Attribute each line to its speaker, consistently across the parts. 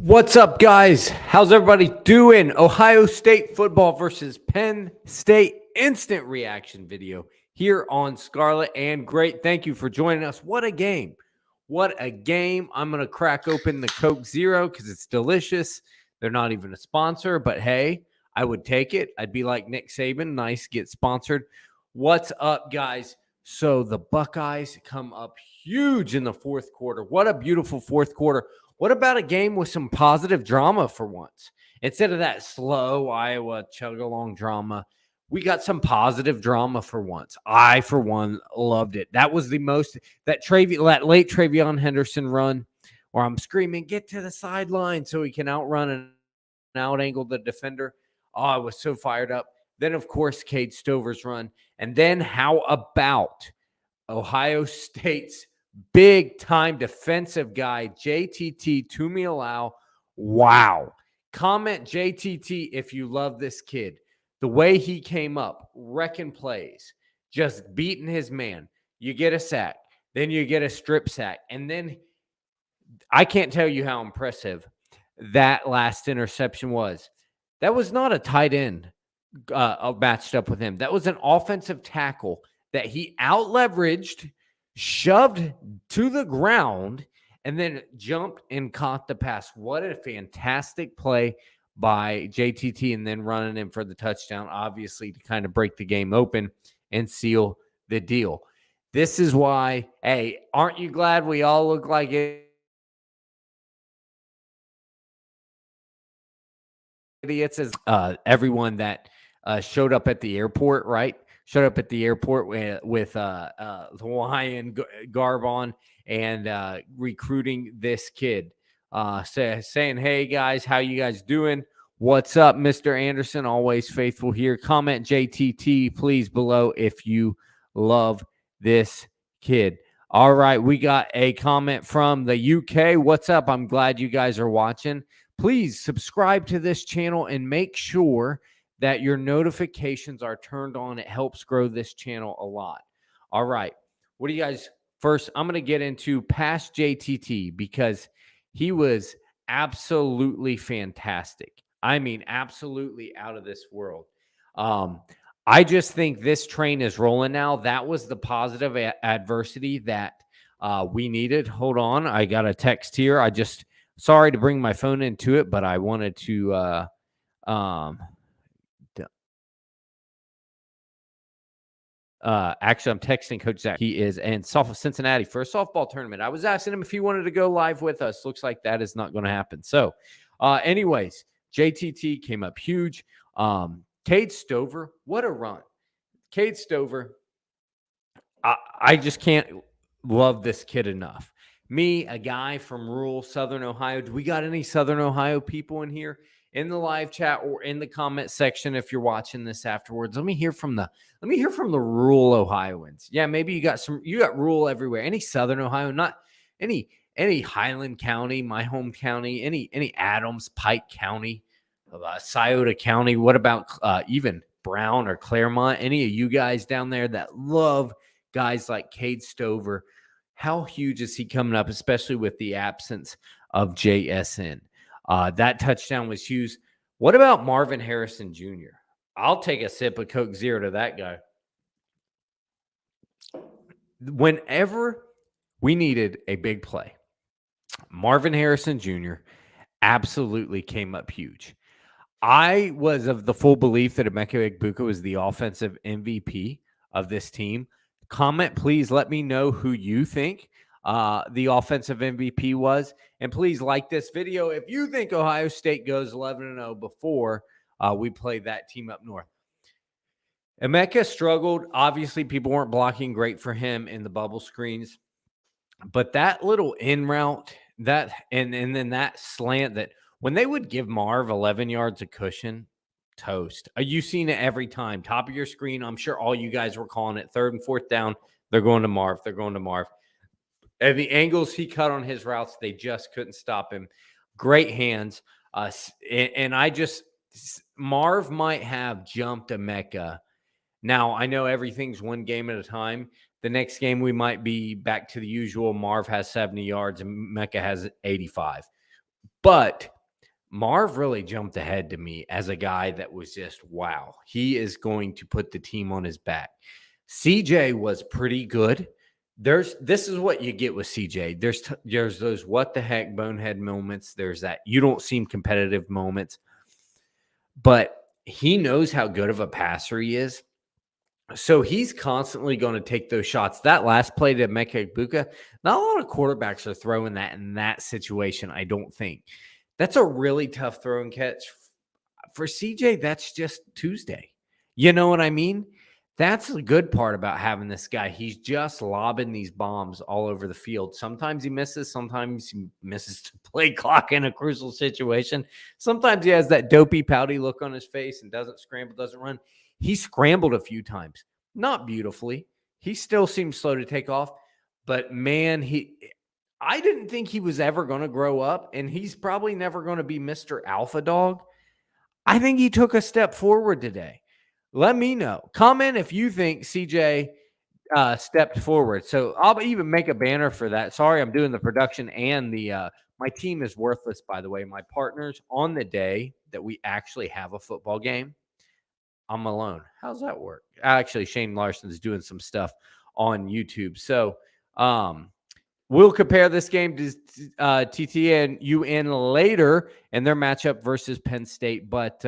Speaker 1: What's up, guys? How's everybody doing? Ohio State football versus Penn State instant reaction video here on Scarlet and Great. Thank you for joining us. What a game. What a game. I'm going to crack open the Coke Zero because it's delicious. They're not even a sponsor, but hey, I would take it. I'd be like Nick Saban. Nice, get sponsored. What's up, guys? So the Buckeyes come up huge in the fourth quarter. What a beautiful fourth quarter. What about a game with some positive drama for once? Instead of that slow Iowa chug-along drama, we got some positive drama for once. I, for one, loved it. That was the most, that late Travion Henderson run where I'm screaming, get to the sideline so he can outrun and out-angle the defender. Oh, I was so fired up. Then, of course, Cade Stover's run. And then how about Ohio State's big-time defensive guy, JTT Tuimoloau? Wow. Comment JTT if you love this kid. The way he came up, wrecking plays, just beating his man. You get a sack, then you get a strip sack, and then I can't tell you how impressive that last interception was. That was not a tight end matched up with him. That was an offensive tackle that he out-leveraged, shoved to the ground, and then jumped and caught the pass. What a fantastic play by JTT, and then running in for the touchdown, obviously, to kind of break the game open and seal the deal. This is why, hey, aren't you glad we all look like idiots as everyone that showed up at the airport, right? Showed up at the airport with Hawaiian garb on and recruiting this kid. Saying, hey, guys, how you guys doing? What's up, Mr. Anderson? Always faithful here. Comment JTT, please, below if you love this kid. All right, we got a comment from the UK. What's up? I'm glad you guys are watching. Please subscribe to this channel and make sure that your notifications are turned on. It helps grow this channel a lot. All right. What do you guys first? I'm going to get into past JTT because he was absolutely fantastic. I mean, absolutely out of this world. I just think this train is rolling now. That was the positive adversity that we needed. Hold on. I got a text here. Sorry to bring my phone into it, but I wanted to actually, I'm texting Coach Zach. He is in Cincinnati for a softball tournament. I was asking him if he wanted to go live with us. Looks like that is not going to happen. So, anyways, JTT came up huge. Cade Stover, what a run. Cade Stover, I just can't love this kid enough. Me, a guy from rural Southern Ohio. Do we got any Southern Ohio people in here? In the live chat or in the comment section if you're watching this afterwards. Let me hear from the rural Ohioans. Yeah, maybe you got rural everywhere. Any Southern Ohio, not any Highland County, my home county, any Adams, Pike County, Scioto County. What about even Brown or Claremont? Any of you guys down there that love guys like Cade Stover? How huge is he coming up, especially with the absence of JSN? That touchdown was huge. What about Marvin Harrison Jr.? I'll take a sip of Coke Zero to that guy. Whenever we needed a big play, Marvin Harrison Jr. absolutely came up huge. I was of the full belief that Emeka Egbuka was the offensive MVP of this team. Comment, please. Let me know who you think the offensive MVP was. And please like this video if you think Ohio State goes 11-0 before we play that team up north. Emeka struggled. Obviously, people weren't blocking great for him in the bubble screens. But that little in route, and then that slant that when they would give Marv 11 yards of cushion, toast. You've seen it every time. Top of your screen, I'm sure all you guys were calling it. 3rd and 4th down, they're going to Marv. They're going to Marv. And the angles he cut on his routes, they just couldn't stop him. Great hands. And Marv might have jumped Emeka. Now, I know everything's one game at a time. The next game, we might be back to the usual. Marv has 70 yards and Emeka has 85. But Marv really jumped ahead to me as a guy that was just, wow, he is going to put the team on his back. CJ was pretty good. This is what you get with CJ. There's those what the heck bonehead moments. There's that you don't seem competitive moments, but he knows how good of a passer he is. So he's constantly going to take those shots. That last play to Emeka Egbuka, not a lot of quarterbacks are throwing that in that situation, I don't think. That's a really tough throw and catch. For CJ, that's just Tuesday. You know what I mean? That's the good part about having this guy. He's just lobbing these bombs all over the field. Sometimes he misses. Sometimes he misses to play clock in a crucial situation. Sometimes he has that dopey, pouty look on his face and doesn't scramble, doesn't run. He scrambled a few times. Not beautifully. He still seems slow to take off. But, man, I didn't think he was ever going to grow up, and he's probably never going to be Mr. Alpha Dog. I think he took a step forward today. Let me know. Comment if you think CJ stepped forward. So I'll even make a banner for that. Sorry, I'm doing the production and the my team is worthless, by the way. My partners on the day that we actually have a football game, I'm alone. How's that work? Actually, Shane Larson's doing some stuff on YouTube. So we'll compare this game to TT and UN later and their matchup versus Penn State. But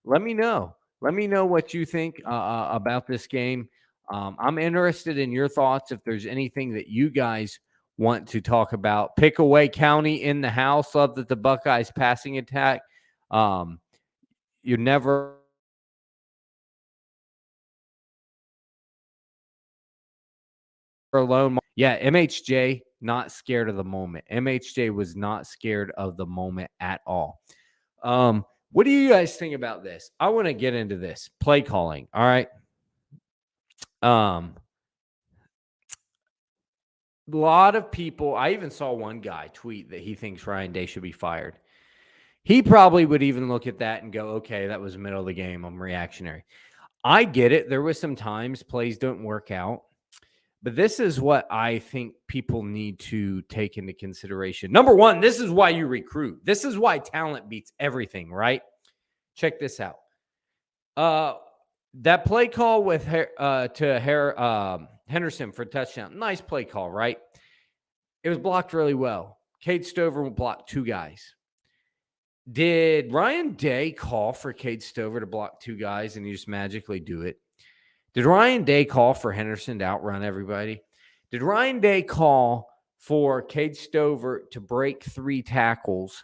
Speaker 1: let me know. Let me know what you think about this game. I'm interested in your thoughts. If there's anything that you guys want to talk about, Pickaway County in the house. Love that the Buckeyes passing attack. You never alone. Yeah, MHJ not scared of the moment. MHJ was not scared of the moment at all. What do you guys think about this? I want to get into this play calling. All right. A lot of people, I even saw one guy tweet that he thinks Ryan Day should be fired. He probably would even look at that and go, okay, that was the middle of the game. I'm reactionary. I get it. There was some times plays don't work out. But this is what I think people need to take into consideration. Number one, this is why you recruit. This is why talent beats everything, right? Check this out. That play call with Henderson for touchdown. Nice play call, right? It was blocked really well. Cade Stover blocked two guys. Did Ryan Day call for Cade Stover to block two guys and he just magically do it? Did Ryan Day call for Henderson to outrun everybody? Did Ryan Day call for Cade Stover to break three tackles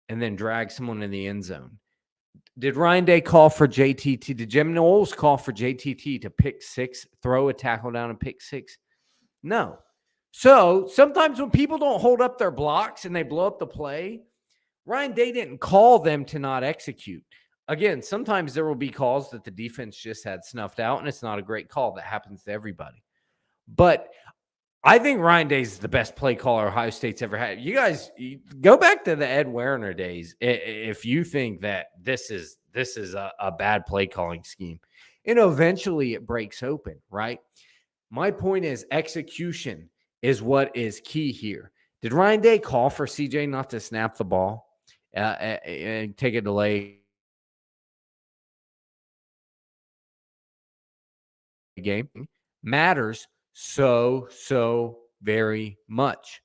Speaker 1: and then drag someone in the end zone? Did Ryan Day call for JTT? Did Jim Knowles call for JTT to pick six, throw a tackle down and pick six? No. So sometimes when people don't hold up their blocks and they blow up the play, Ryan Day didn't call them to not execute. Again, sometimes there will be calls that the defense just had snuffed out, and it's not a great call. That happens to everybody. But I think Ryan Day is the best play caller Ohio State's ever had. You guys go back to the Ed Werner days if you think that this is a bad play calling scheme. And eventually it breaks open, right? My point is execution is what is key here. Did Ryan Day call for CJ not to snap the ball and take a delay game? Matters so very much.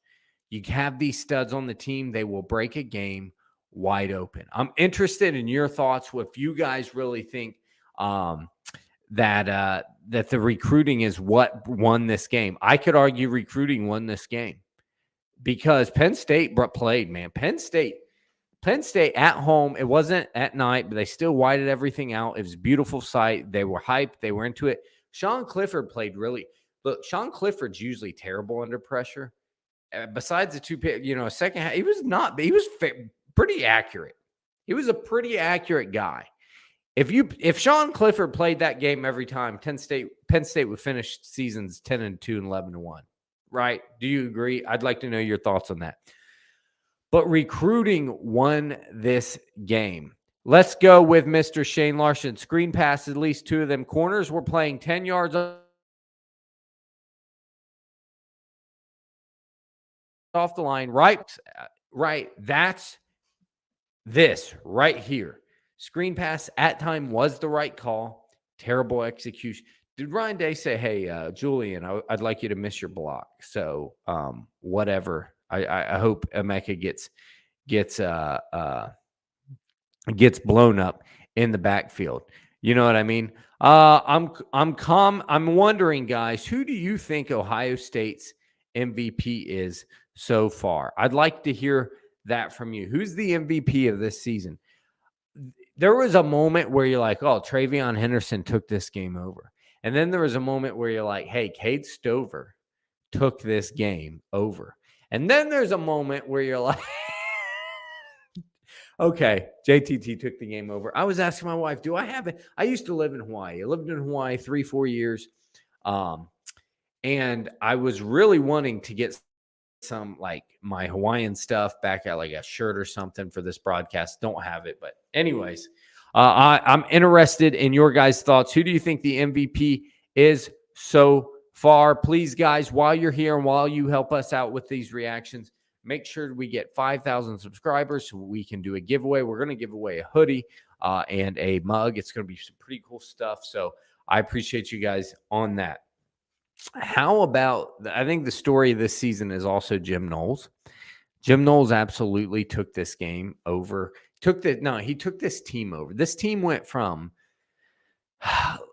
Speaker 1: You have these studs on the team, they will break a game wide open. I'm interested in your thoughts. If you guys really think that the recruiting is what won this game. I could argue recruiting won this game because Penn State played, man. Penn State at home, it wasn't at night, but they still whited everything out. It was a beautiful sight. They were hyped. They were into it. Sean Clifford played really – look, Sean Clifford's usually terrible under pressure. Besides the two – second half, he was not – he was pretty accurate. He was a pretty accurate guy. If Sean Clifford played that game every time, Penn State would finish seasons 10-2 and 11-1, right? Do you agree? I'd like to know your thoughts on that. But recruiting won this game. Let's go with Mr. Shane Larson. Screen pass, at least two of them. Corners were playing 10 yards off the line. Right. That's This right here, screen pass at time was the right call. Terrible execution. Did Ryan Day say, "Hey, Julian, I'd like you to miss your block"? So, whatever. I hope Emeka gets gets blown up in the backfield. You know what I mean? I'm calm. I'm wondering, guys, who do you think Ohio State's MVP is so far? I'd like to hear that from you. Who's the MVP of this season? There was a moment where you're like, "Oh, Travion Henderson took this game over," and then there was a moment where you're like, "Hey, Cade Stover took this game over," and then there's a moment where you're like. Okay, JTT took the game over. I was asking my wife, do I have it? I used to live in Hawaii. I lived in Hawaii 3-4 years. And I was really wanting to get some like my Hawaiian stuff back at like a shirt or something for this broadcast. Don't have it. But anyways, I'm interested in your guys' thoughts. Who do you think the MVP is so far? Please, guys, while you're here and while you help us out with these reactions, make sure we get 5,000 subscribers so we can do a giveaway. We're going to give away a hoodie and a mug. It's going to be some pretty cool stuff. So I appreciate you guys on that. How about, I think the story of this season is also Jim Knowles. Jim Knowles absolutely took this game over. He took this team over. This team went from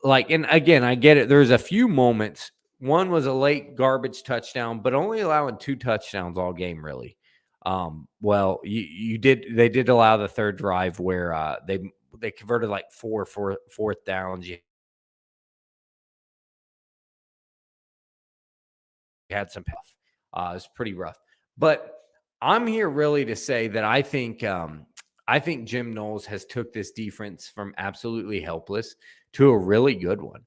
Speaker 1: and again, I get it. There's a few moments. One was a late garbage touchdown, but only allowing 2 touchdowns all game, really. They did allow the third drive where they converted like fourth downs. You had some tough. It was pretty rough. But I'm here really to say that I think Jim Knowles has took this defense from absolutely helpless to a really good one.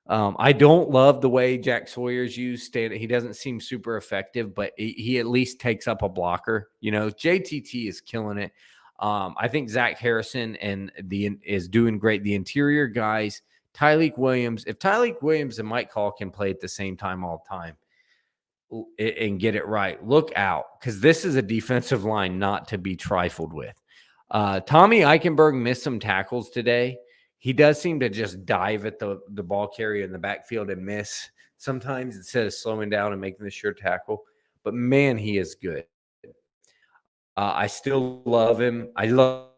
Speaker 1: I don't love the way Jack Sawyer's used. He doesn't seem super effective, but he at least takes up a blocker. You know, JTT is killing it. I think Zach Harrison is doing great. The interior guys, Tyleik Williams. If Tyleik Williams and Mike Hall can play at the same time all the time and get it right, look out, because this is a defensive line not to be trifled with. Tommy Eichenberg missed some tackles today. He does seem to just dive at the ball carrier in the backfield and miss sometimes instead of slowing down and making the sure tackle. But, man, he is good. I still love him. I love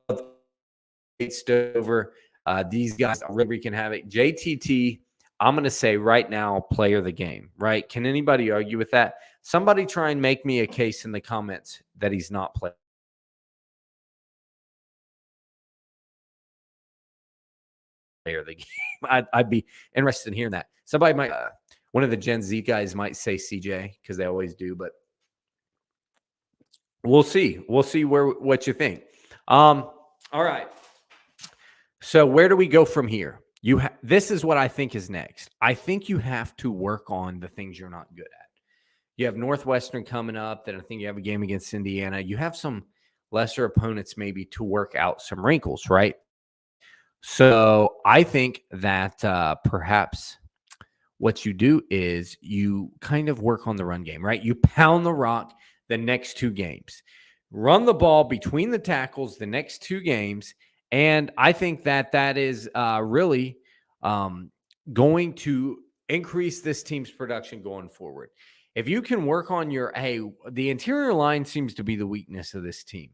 Speaker 1: Cade Stover. These guys really wreaking havoc. JTT, I'm going to say right now, player of the game, right? Can anybody argue with that? Somebody try and make me a case in the comments that he's not player of the game. I'd be interested in hearing that. Somebody might, one of the Gen Z guys might say CJ because they always do, but we'll see. We'll see what you think. All right. So where do we go from here? This is what I think is next. I think you have to work on the things you're not good at. You have Northwestern coming up. Then I think you have a game against Indiana. You have some lesser opponents maybe to work out some wrinkles, right? So I think that perhaps what you do is you kind of work on the run game, right? You pound the rock the next 2 games. Run the ball between the tackles the next 2 games. And I think that is really going to increase this team's production going forward. If you can work on the interior line seems to be the weakness of this team.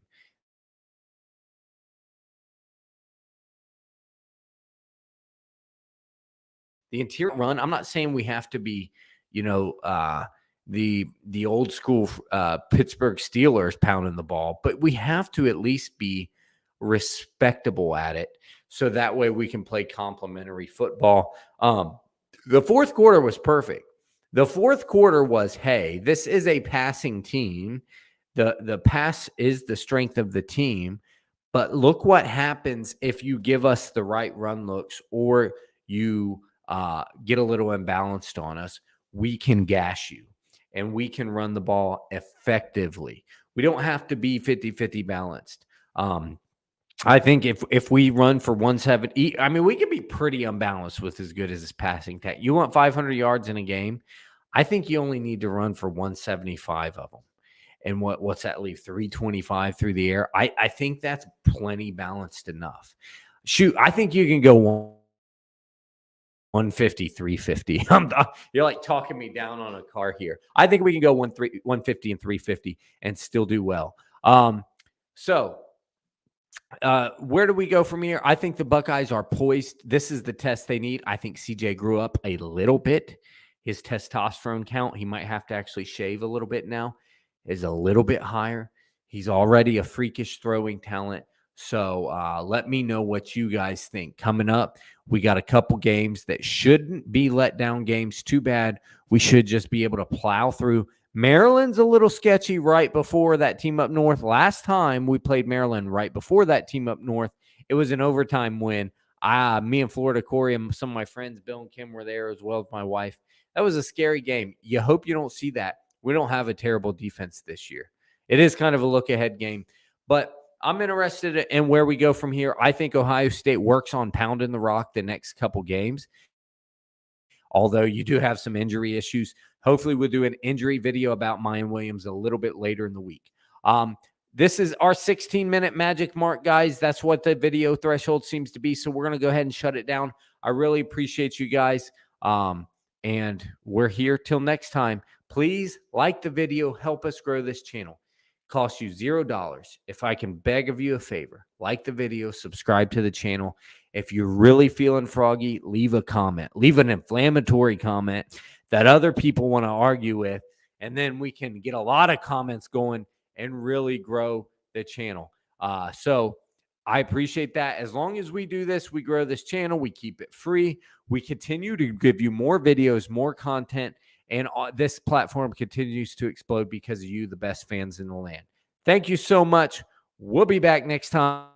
Speaker 1: The interior run, I'm not saying we have to be, the old school Pittsburgh Steelers pounding the ball, but we have to at least be respectable at it so that way we can play complementary football. The fourth quarter was perfect. The fourth quarter was, hey, this is a passing team. The pass is the strength of the team, but look what happens if you give us the right run looks or you get a little imbalanced on us. We can gash you and we can run the ball effectively. We don't have to be 50-50 balanced. I think if we run for 170, I mean, we can be pretty unbalanced with as good as his passing tech. You want 500 yards in a game? I think you only need to run for 175 of them. And what's that leave? 325 through the air. I think that's plenty balanced enough. Shoot, I think you can go 150, 350. You're like talking me down on a car here. I think we can go 150 and 350 and still do well. So where do we go from here? I think the Buckeyes are poised. This is the test they need. I think CJ grew up a little bit. His testosterone count, he might have to actually shave a little bit now, is a little bit higher. He's already a freakish throwing talent. So let me know what you guys think. Coming up, we got a couple games that shouldn't be let down games. Too bad. We should just be able to plow through. Maryland's a little sketchy right before that team up north. Last time we played Maryland right before that team up north, it was an overtime win. Me and Florida Corey and some of my friends, Bill and Kim, were there as well as my wife. That was a scary game. You hope you don't see that. We don't have a terrible defense this year. It is kind of a look-ahead game. But I'm interested in where we go from here. I think Ohio State works on pounding the rock the next couple games, although you do have some injury issues. Hopefully we'll do an injury video about Mayan Williams a little bit later in the week. This is our 16-minute magic mark, guys. That's what the video threshold seems to be, so we're going to go ahead and shut it down. I really appreciate you guys, and we're here till next time. Please like the video. Help us grow this channel. Costs you $0. If I can beg of you a favor, like the video, subscribe to the channel. If you're really feeling froggy, leave a comment. Leave an inflammatory comment that other people want to argue with, and then we can get a lot of comments going and really grow the channel. So I appreciate that. As long as we do this, we grow this channel, we keep it free, we continue to give you more videos, more content, and this platform continues to explode because of you, the best fans in the land. Thank you so much. We'll be back next time.